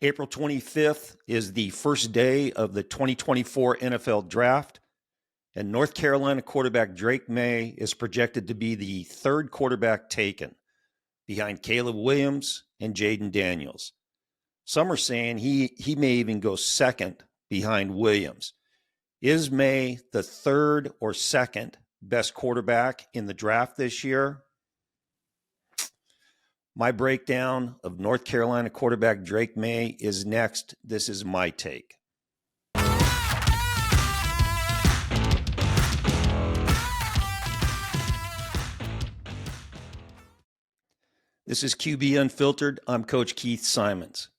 April 25th is the first day of the 2024 NFL Draft, and North Carolina quarterback Drake Maye is projected to be the third quarterback taken, behind Caleb Williams and Jaden Daniels. Some are saying he may even go second behind Williams. Is Maye the third or second best quarterback in the draft this year? My breakdown of North Carolina quarterback Drake Maye is next. This is my take. This is QB Unfiltered. I'm Coach Keith Simons.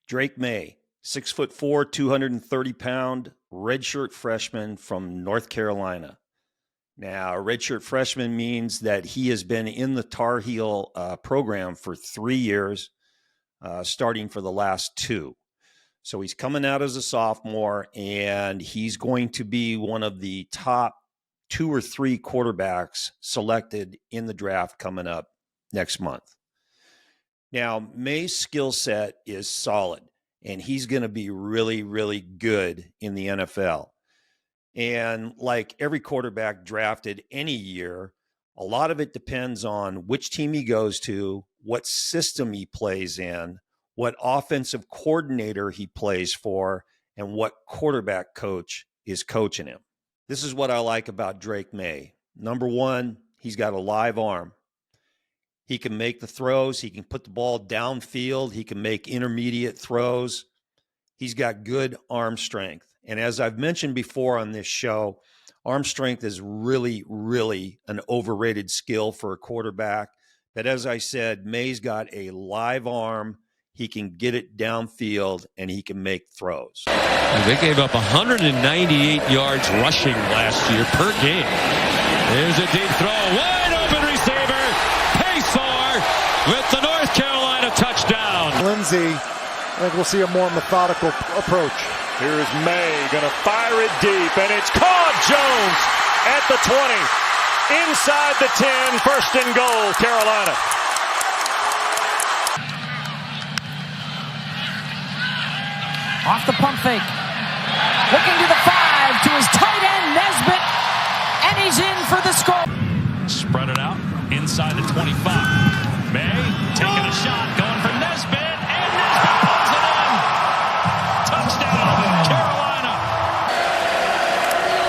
Drake Maye, 6'4", 230-pound, redshirt freshman from North Carolina. Now, a redshirt freshman means that he has been in the Tar Heel program for 3 years, starting for the last 2. So he's coming out as a sophomore, and he's going to be one of the top 2 or 3 quarterbacks selected in the draft coming up next month. Now, Maye's skill set is solid, and he's going to be really, really good in the NFL. And like every quarterback drafted any year, a lot of it depends on which team he goes to, what system he plays in, what offensive coordinator he plays for, and what quarterback coach is coaching him. This is what I like about Drake Maye. Number one, he's got a live arm. He can make the throws. He can put the ball downfield. He can make intermediate throws. He's got good arm strength. And as I've mentioned before on this show, arm strength is really, really an overrated skill for a quarterback. But as I said, Maye's got a live arm. He can get it downfield, and he can make throws. They gave up 198 yards rushing last year per game. There's a deep throw. Wide open receiver. Pace with the North Carolina touchdown. Lindsay, I think we'll see a more methodical approach. Here's Maye, gonna fire it deep, and it's caught. Jones at the 20, inside the 10, first and goal, Carolina. Off the pump fake, looking to the 5, to his tight end, Nesbitt, and he's in for the score. Spread it out, inside the 25. Maye taking a shot, going for Nesbitt, and Nesbitt pulls it in. Touchdown, Carolina.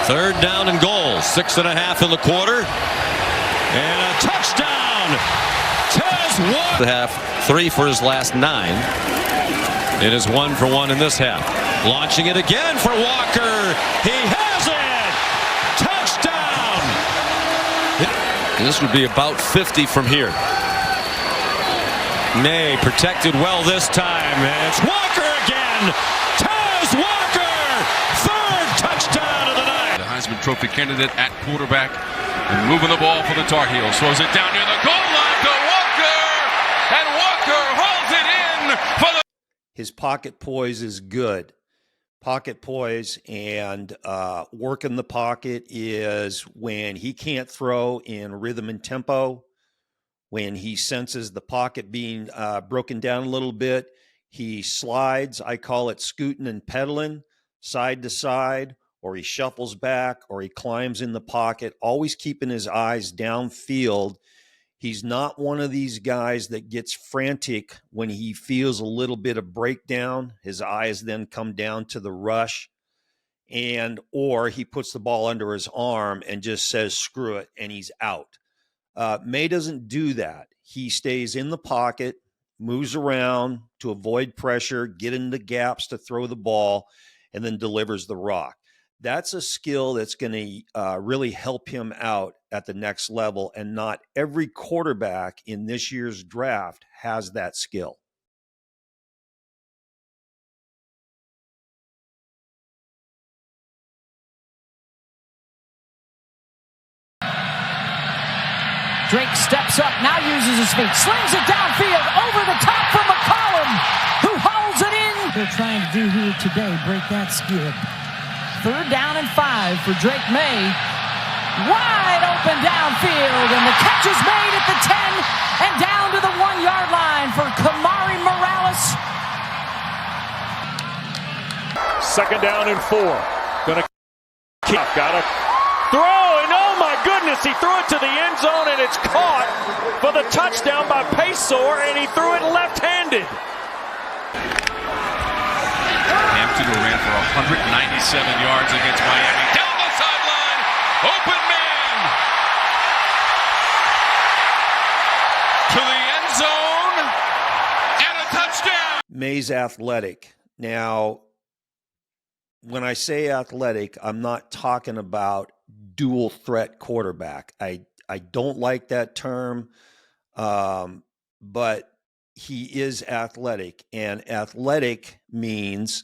Third down and goal, 6.5 in the quarter, and a touchdown. Tez Walker. Half 3 for his last 9. It is 1 for 1 in this half. Launching it again for Walker. He has it. Touchdown. This would be about 50 from here. Maye protected well this time. It's Walker again. Tez Walker. Third touchdown of the night. The Heisman Trophy candidate at quarterback and moving the ball for the Tar Heels. Throws it down near the goal line to Walker. And Walker holds it in for the... His pocket poise is good. Pocket poise and work in the pocket is when he can't throw in rhythm and tempo. When he senses the pocket being broken down a little bit, he slides. I call it scooting and pedaling, side to side, or he shuffles back, or he climbs in the pocket, always keeping his eyes downfield. He's not one of these guys that gets frantic when he feels a little bit of breakdown. His eyes then come down to the rush, or he puts the ball under his arm and just says, screw it, and he's out. Maye doesn't do that. He stays in the pocket, moves around to avoid pressure, get into gaps to throw the ball, and then delivers the rock. That's a skill that's going to really help him out at the next level, and not every quarterback in this year's draft has that skill. Drake steps up, now uses his feet, slings it downfield, over the top for McCollum, who hauls it in. They're trying to do here today, break that skid. Third down and 5 for Drake Maye. Wide open downfield, and the catch is made at the 10 and down to the 1-yard line for Kamari Morales. 2nd down and 4. Gonna keep. Got to throw, and oh my goodness, he threw it to the end zone, and it's caught for the touchdown by Paysour, and he threw it left-handed. Hampton, who ran for 197 yards against Miami. Down the sideline, open man to the end zone, and a touchdown. Maye's athletic. Now, when I say athletic, I'm not talking about dual threat quarterback. I don't like that term, but he is athletic, and athletic means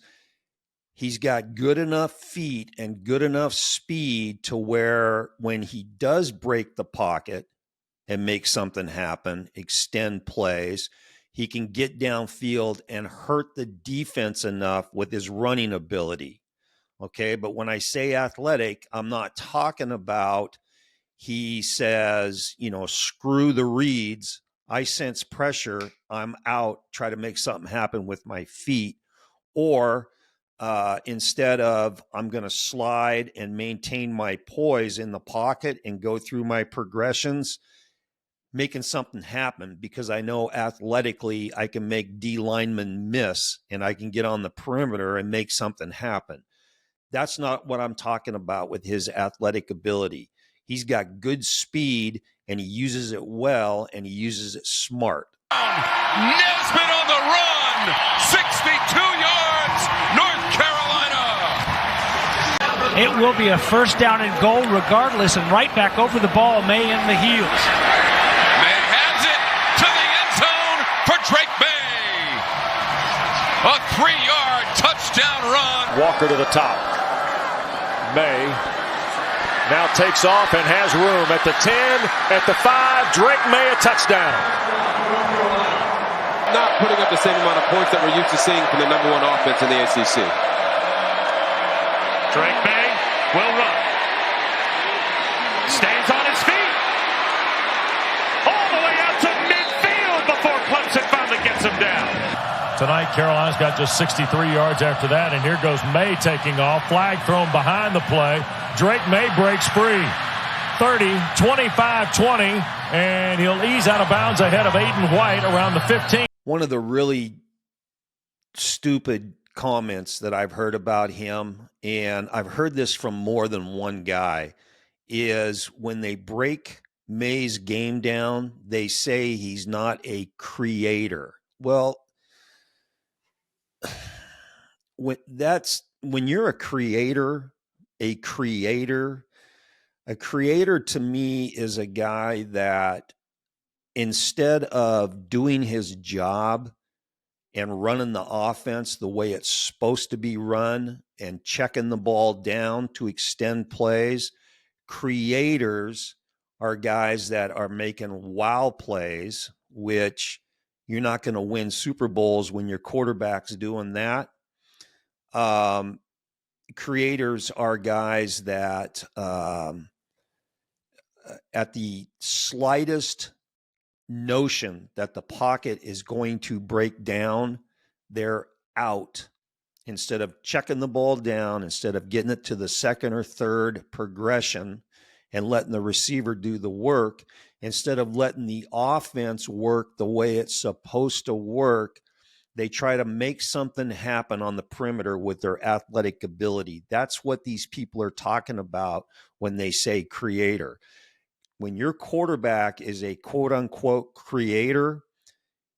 he's got good enough feet and good enough speed to where when he does break the pocket and make something happen, extend plays, he can get downfield and hurt the defense enough with his running ability. Okay, but when I say athletic, I'm not talking about he says, screw the reads. I sense pressure. I'm out, try to make something happen with my feet. Or instead of I'm going to slide and maintain my poise in the pocket and go through my progressions, making something happen because I know athletically I can make D linemen miss and I can get on the perimeter and make something happen. That's not what I'm talking about with his athletic ability. He's got good speed, and he uses it well, and he uses it smart. Nesbitt on the run, 62 yards, North Carolina. It will be a 1st down and goal regardless, and right back over the ball, Maye in the heels. Maye has it to the end zone for Drake Maye. A 3-yard touchdown run. Walker to the top. Maye now takes off and has room at the 10, at the 5. Drake Maye, a touchdown. Not putting up the same amount of points that we're used to seeing from the number 1 offense in the ACC. Drake Maye will run. Stays on his feet. All the way out to midfield before Clemson finally gets him down. Tonight, Carolina's got just 63 yards after that, and here goes Maye taking off. Flag thrown behind the play. Drake Maye breaks free. 30, 25, 20, and he'll ease out of bounds ahead of Aiden White around the 15. One of the really stupid comments that I've heard about him, and I've heard this from more than one guy, is when they break Maye's game down, they say he's not a creator. Well, when you're a creator to me is a guy that instead of doing his job and running the offense the way it's supposed to be run and checking the ball down to extend plays, creators are guys that are making wow plays, which you're not going to win Super Bowls when your quarterback's doing that. Creators are guys that at the slightest notion that the pocket is going to break down, they're out. Instead of checking the ball down, instead of getting it to the 2nd or 3rd progression and letting the receiver do the work, instead of letting the offense work the way it's supposed to work, they try to make something happen on the perimeter with their athletic ability. That's what these people are talking about when they say creator. When your quarterback is a quote-unquote creator,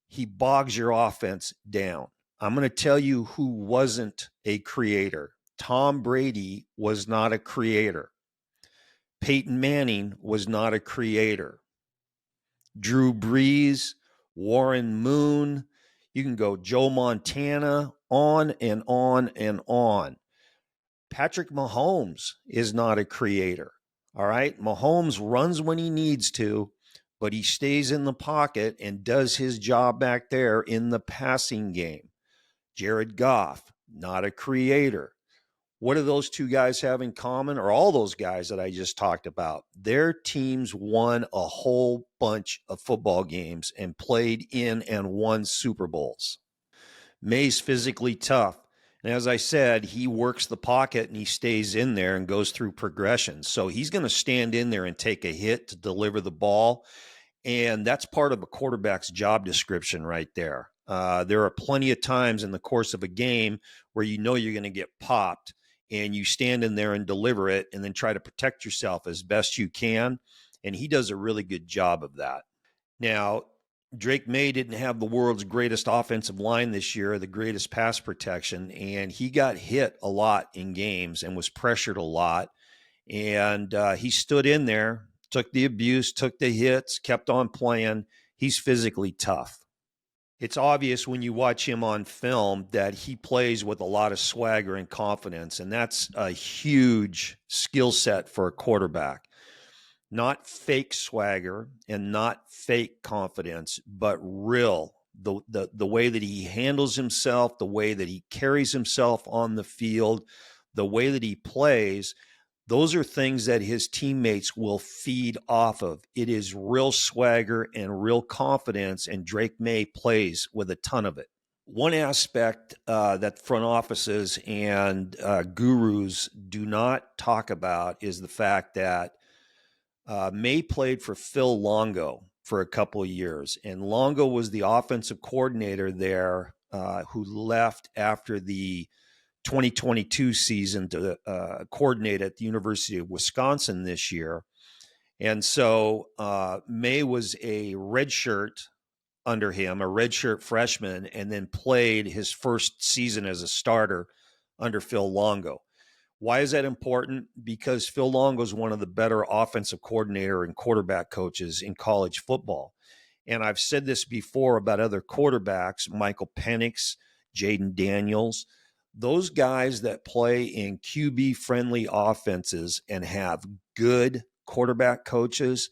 he bogs your offense down. I'm going to tell you who wasn't a creator. Tom Brady was not a creator. Peyton Manning was not a creator. Drew Brees, Warren Moon, you can go Joe Montana, on and on and on. Patrick Mahomes is not a creator. All right. Mahomes runs when he needs to, but he stays in the pocket and does his job back there in the passing game. Jared Goff, not a creator. What do those two guys have in common, or all those guys that I just talked about? Their teams won a whole bunch of football games and played in and won Super Bowls. Maye's physically tough. And as I said, he works the pocket and he stays in there and goes through progressions. So he's going to stand in there and take a hit to deliver the ball. And that's part of a quarterback's job description right there. There are plenty of times in the course of a game where you know you're going to get popped and you stand in there and deliver it and then try to protect yourself as best you can. And he does a really good job of that. Now, Drake Maye didn't have the world's greatest offensive line this year, the greatest pass protection, and he got hit a lot in games and was pressured a lot. And he stood in there, took the abuse, took the hits, kept on playing. He's physically tough. It's obvious when you watch him on film that he plays with a lot of swagger and confidence, and that's a huge skill set for a quarterback. Not fake swagger and not fake confidence, but real. The way that he handles himself, the way that he carries himself on the field, the way that he plays, those are things that his teammates will feed off of. It is real swagger and real confidence, and Drake Maye plays with a ton of it. One aspect that front offices and gurus do not talk about is the fact that Maye played for Phil Longo for a couple of years, and Longo was the offensive coordinator there who left after the 2022 season to coordinate at the University of Wisconsin this year. And so Maye was a redshirt under him, a redshirt freshman, and then played his first season as a starter under Phil Longo. Why is that important? Because Phil Longo is one of the better offensive coordinator and quarterback coaches in college football. And I've said this before about other quarterbacks, Michael Penix, Jaden Daniels, those guys that play in QB-friendly offenses and have good quarterback coaches,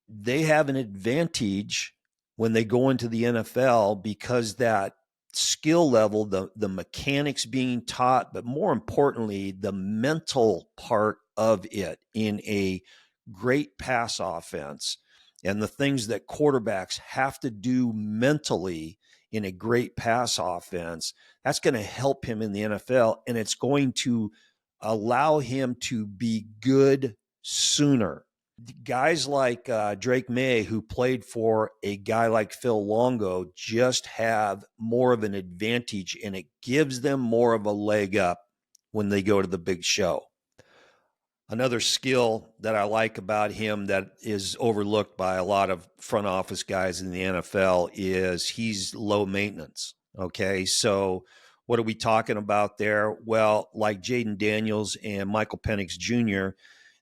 they have an advantage when they go into the NFL because that skill level, the mechanics being taught, but more importantly, the mental part of it in a great pass offense and the things that quarterbacks have to do mentally in a great pass offense, that's going to help him in the NFL, and it's going to allow him to be good sooner. Guys like Drake Maye, who played for a guy like Phil Longo, just have more of an advantage, and it gives them more of a leg up when they go to the big show. Another skill that I like about him that is overlooked by a lot of front office guys in the NFL is he's low maintenance. Okay, so what are we talking about there? Well, like Jaden Daniels and Michael Penix Jr.,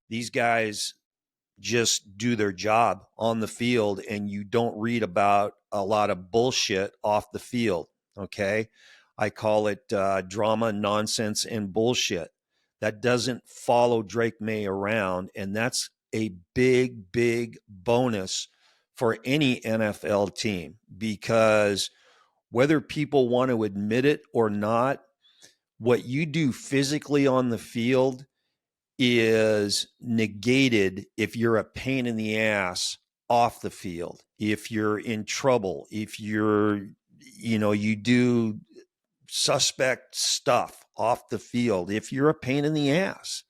these guys just do their job on the field, and you don't read about a lot of bullshit off the field. Okay, I call it drama, nonsense, and bullshit. That doesn't follow Drake Maye around, and that's a big, big bonus for any NFL team, because whether people want to admit it or not, what you do physically on the field is negated if you're a pain in the ass off the field, if you're in trouble, if you do suspect stuff off the field, if you're a pain in the ass.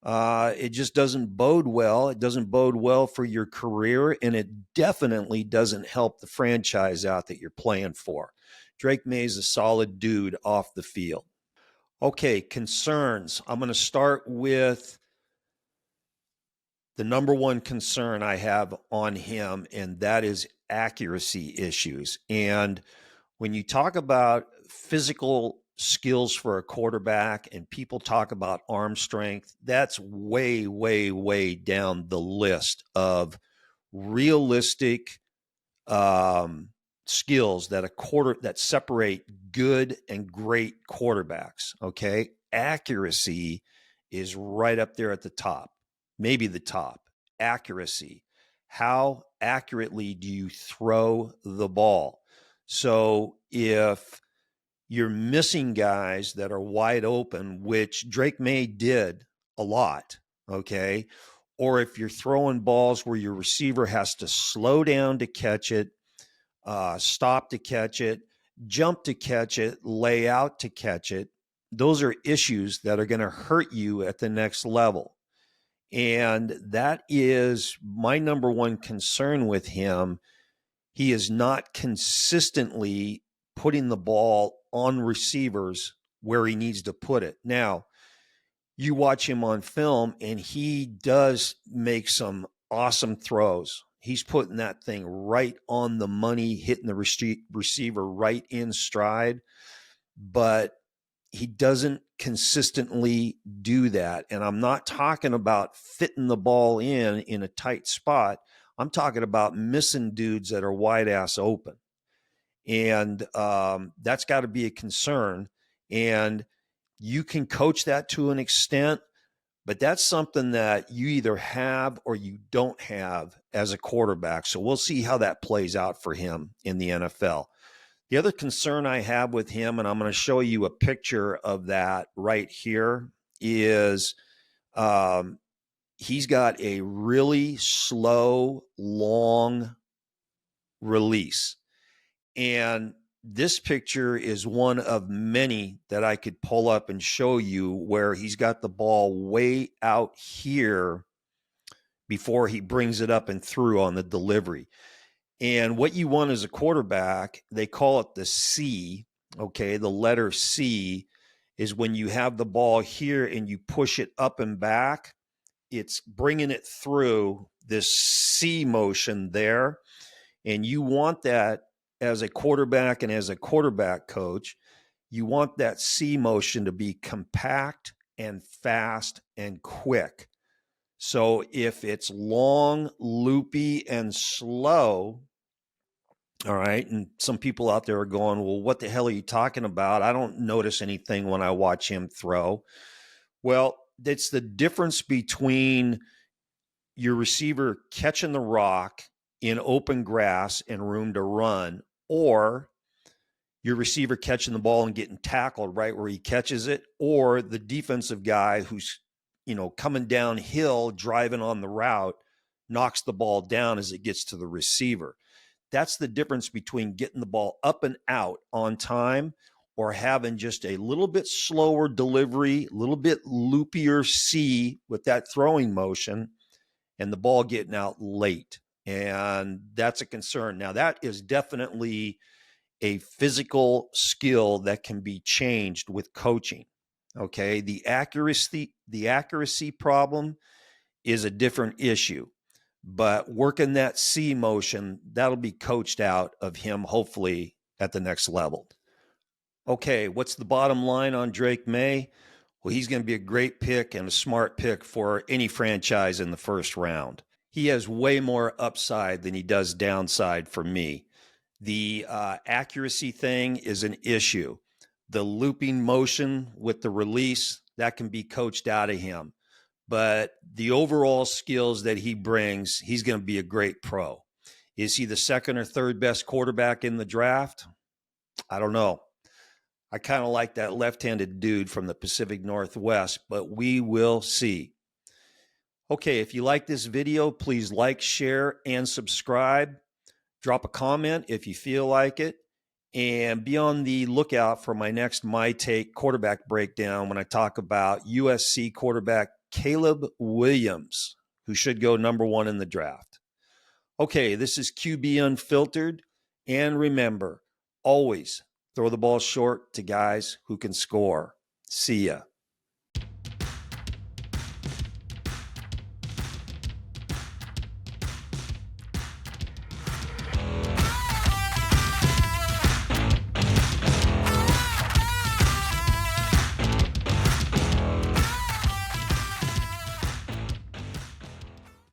It just doesn't bode well. It doesn't bode well for your career, and it definitely doesn't help the franchise out that you're playing for. Drake Maye is a solid dude off the field. Okay, concerns. I'm going to start with the number one concern I have on him, and that is accuracy issues. And when you talk about physical skills for a quarterback and people talk about arm strength, that's way, way, way down the list of realistic skills that separate good and great quarterbacks. Okay. Accuracy is right up there at the top, maybe the top. Accuracy. How accurately do you throw the ball? So if you're missing guys that are wide open, which Drake Maye did a lot, okay? Or if you're throwing balls where your receiver has to slow down to catch it, stop to catch it, jump to catch it, lay out to catch it. Those are issues that are going to hurt you at the next level. And that is my number one concern with him. He is not consistently putting the ball on receivers where he needs to put it. Now, you watch him on film, and he does make some awesome throws. He's putting that thing right on the money, hitting the receiver right in stride, but he doesn't consistently do that. And I'm not talking about fitting the ball in a tight spot. I'm talking about missing dudes that are wide ass open. And that's got to be a concern. And you can coach that to an extent, but that's something that you either have or you don't have as a quarterback. So we'll see how that plays out for him in the NFL. The other concern I have with him, and I'm going to show you a picture of that right here, is he's got a really slow, long release. And this picture is one of many that I could pull up and show you where he's got the ball way out here before he brings it up and through on the delivery. And what you want as a quarterback, they call it the C, okay? The letter C is when you have the ball here and you push it up and back, it's bringing it through this C motion there. And you want that as a quarterback and as a quarterback coach, you want that C motion to be compact and fast and quick. So if it's long, loopy, and slow, all right, and some people out there are going, well, what the hell are you talking about? I don't notice anything when I watch him throw. Well, it's the difference between your receiver catching the rock in open grass and room to run, or your receiver catching the ball and getting tackled right where he catches it, or the defensive guy who's, coming downhill, driving on the route, knocks the ball down as it gets to the receiver. That's the difference between getting the ball up and out on time or having just a little bit slower delivery, a little bit loopier C with that throwing motion, and the ball getting out late. And that's a concern. Now, that is definitely a physical skill that can be changed with coaching. Okay. The accuracy problem is a different issue, but working that C motion, that'll be coached out of him, hopefully at the next level. Okay. What's the bottom line on Drake Maye? Well, he's going to be a great pick and a smart pick for any franchise in the first round. He has way more upside than he does downside for me. The accuracy thing is an issue. The looping motion with the release, that can be coached out of him. But the overall skills that he brings, he's going to be a great pro. Is he the second or third best quarterback in the draft? I don't know. I kind of like that left-handed dude from the Pacific Northwest, but we will see. Okay, if you like this video, please like, share, and subscribe. Drop a comment if you feel like it. And be on the lookout for my next My Take quarterback breakdown when I talk about USC quarterback Caleb Williams, who should go number 1 in the draft. Okay, this is QB Unfiltered. And remember, always throw the ball short to guys who can score. See ya.